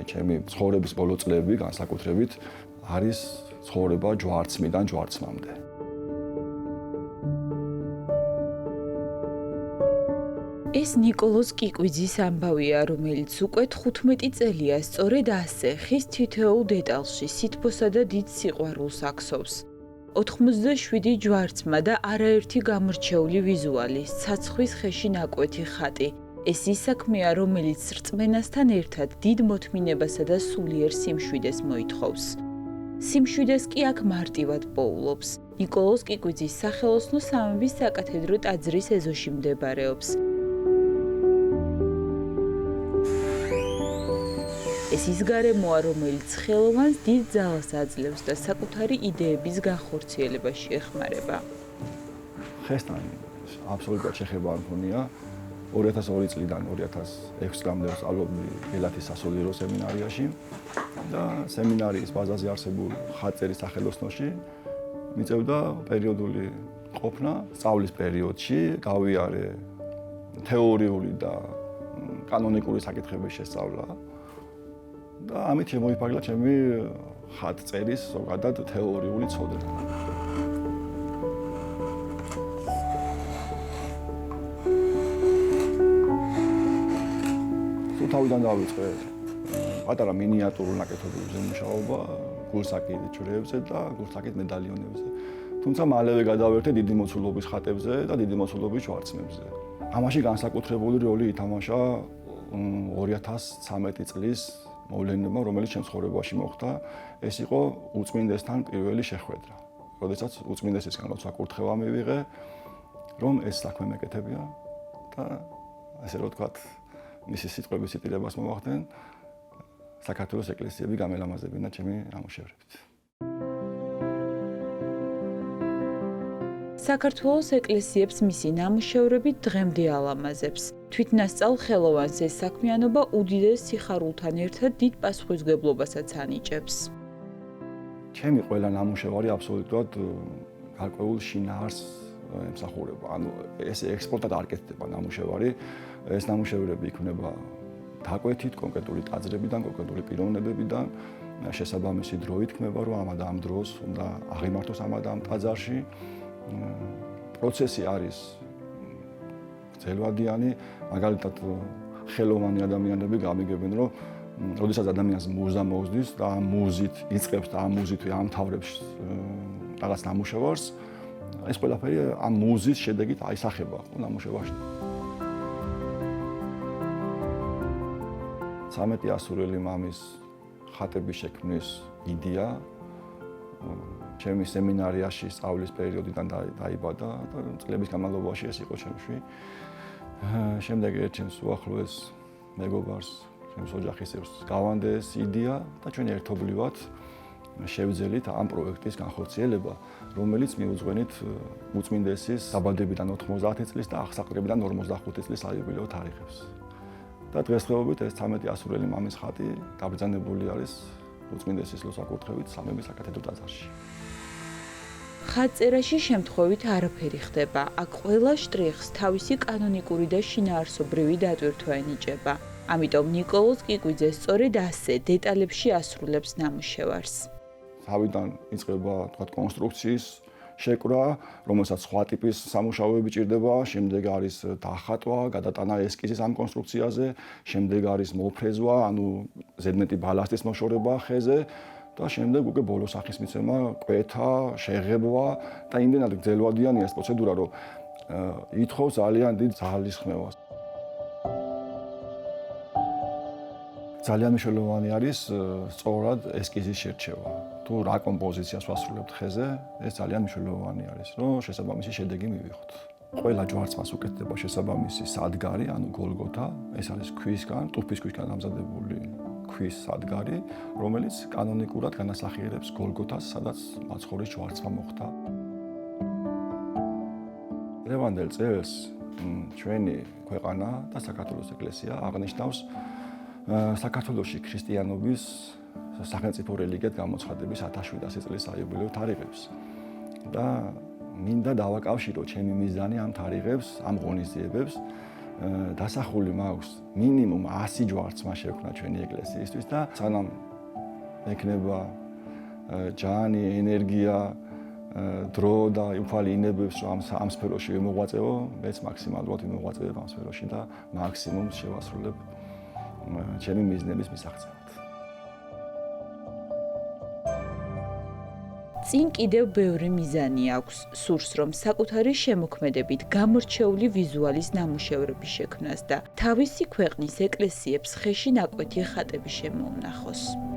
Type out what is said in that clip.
აი ჩემი ცხოვრების ბოლო წლები განსაკუთრებით არის ცხოვრება ჯვარცმიდან ჯვარცმამდე. ეს ნიკოლოზ კიკვიძის ამბავია, რომელიც უკვე 15 წელია სწორედ ასე ხის თითოეულ დეტალში სითბოსა და დიდ სიყვარულს აქსოვს. 87 ჯვარცმა და არაერთი გამორჩეული ვიზუალი, ცაცხვის ხეში ნაკვეთი ხატი. ეს ის საქმეა, რომელიც რწმენასთან ერთად დიდ მოთმინებასა და სულიერ სიმშვიდეს მოითხოვს. სიმშვიდეს კი აქ მარტივად პოულობს. ნიკოლოზ კიკვიძის სახელოსნო სამების საკათედრო ტაძრის ეზოში მდებარეობს. ეს ის გარემოა, რომელიც ხელოვანს დიდ ძალას აძლევს და საკუთარი იდეების განხორციელებაში ეხმარება. ხესთან აბსოლუტურად შეხება არ მქონია. 2002 წლიდან 2006 წლამდე ვსწავლობდი ელათის სასულიერო სემინარიაში და სემინარიის ბაზაზე არსებულ ხატწერის სახელოსნოში მიწევდა პერიოდული ყოფნა. სწავლის პერიოდში გავიარე თეორიული და კანონიკური საკითხების შესწავლა და ამით შემოიფარგლა ჩემი ხატწერის ზოგადად თეორიული ცოდნა. თავიდან დავიწყე პატარა მინიატურულ ნაკეთობებზე მუშაობა, გულსაკით ჯვრებზე და გულსაკით მედალიონებზე. თუმცა მალევე გადავერთე დიდი მოცულობის ხატებზე და დიდი მოცულობის ჯვარცმებზე. ამაში განსაკუთრებული როლი ითამაშა 2013 წლის მოვლენებმა, რომელიც ჩემს ცხოვრებაში მოხდა. ეს იყო უწმინდესთან პირველი შეხვედრა. როდესაც უწმინდესისგან როცა კურთხევა მივიღე, რომ ეს საქმე მეკეთებია და ასე რომ ვთქვათ, მისი სიტყვების ციტირებას მოვახდენ, საქართველოს ეკლესიები გამელამაზებინა ჩემი ნამუშევრებით. საქართველოს ეკლესიებს მისი ნამუშევრები დღემდე ალამაზებს. თვითნასწავლ ხელოვანს ეს საქმიანობა უდიდეს სიხარულთან ერთად დიდ პასუხისმგებლობასაც ანიჭებს. ჩემი ყველა ნამუშევარი აბსოლუტურად გარკვეულ შინაარსს ემსახურება. ანუ ეს ექსპორტად არ კეთდება ნამუშევარი. ეს ნამუშევრები იქმნება დაკვეთით, კონკრეტული ტაძრებიდან, კონკრეტული პიროვნებებიდან, შესაბამისი დროით იქნება, რომ ამ და ამ დროს უნდა აღიმართოს ამ და ამ ტაძარში. პროცესი არის გრძელვადიანი, მაგალითად ხელოვანი ადამიანები გამიგებენ, რომ როდესაც ადამიანს მუზა მოუზდის და ამ მუზით იწყებს და ამ მუზით ამთავრებს რაღაც ნამუშევარს, ეს ყველაფერი ამ მუზის შედეგით აისახება ნამუშევარში. 13 ასურელი მამის ხატების შექმნის იდეა ჩემი სემინარიაში სწავლის პერიოდიდან დაიბადა და წლების განმავლობაში ეს იყო ჩემში. შემდეგ ერთ ჩემს უახლოეს მეგობარს, ჩემს ოჯახისებს გავანდე ეს იდეა და ჩვენ ერთობლივად შევძელით ამ პროექტის განხორციელება, რომელიც მიუძღვენით უწმინდესის დაბადებიდან 90 წლის და აღსაყრებიდან 45 წლის საიუბილეო თარიღებს. და დღესდღეობით ეს 13 ასურელი მამის ხატი გაბრძანებული არის უწმინდესის ლოცვა-კურთხევით სამების საკათედრო ტაძარში. ხატწერაში შემთხვევით არაფერი ხდება. აქ ყველა შტრიხს თავისი კანონიკური და შინაარსობრივი დატვირთვა ენიჭება. ამიტომ ნიკოლოზ კიკვიძე სწორედ ასე დეტალებში ასრულებს ნამუშევარს. თავიდან იწყება თქვა კონსტრუქციის შეკრა, რომელსაც სხვა ტიპის სამუშაოები ჭირდება, შემდეგ არის დახატვა, გადატანა ესკიზის ამ კონსტრუქციაზე, შემდეგ არის მოფრეზვა, ანუ ზედმეტი ბალასტის მოშორება ხეზე და შემდეგ უკვე ბოლო სახის მიცემა, კვეთა, შეღებვა და იმდენად გრძელვადიანია ეს პროცედურა, რომ ითხოვს ძალიან დიდ ძალისხმევას. ძალიან მნიშვნელოვანი არის სწორად ესკიზის შერჩევა. თუ რა კომპოზიციას ვასრულებთ ხეზე, ეს ძალიან მნიშვნელოვანი არის, რომ შესაბამისი შედეგი მივიღოთ. ყველა ჯვარცმას უკეთდება შესაბამისი სადგარი, ანუ გოლგოთა, ეს არის ქვისგან, ტუფის ქვისგან დამზადებული ქვის სადგარი, რომელიც კანონიკურად განასახიერებს გოლგოთას, სადაც მაცხოვრის ჯვარცმა მოხდა. დღევანდელ წელს ჩვენი ქვეყანა და საქართველოს ეკლესია აღნიშნავს საქართველოში ქრისტიანობის სახელმწიფო რელიგიად გამოცხადების 1700 წლის საიუბილეო თარიღებს. და მინდა დავაკავშირო ჩემი მიზანი ამ თარიღებს, ამ ღონისძიებებს დასახული მაქვს მინიმუმ 100 ჯვარცმა შექმნა ჩვენი ეკლესიისთვის და სანამ ექნება ჯანი, ენერგია, დრო და უფალი ინებებს რომ ამ სფეროში ვიმოღვაწეო, მეც მაქსიმალურად ვიმოღვაწეებ ამ სფეროში და მაქსიმუმს შევასრულებ ჩემი მიზნების მისაღწევად. წინ კიდევ ბევრი მიზანი აქვს, სურს რომ საკუთარი შემოქმედებით გამორჩეული ვიზუალის ნამუშევრები შექმნას და თავისი ქვეყნის ეკლესიებს ხეში ნაკვეთი ხატები შემოუნახოს.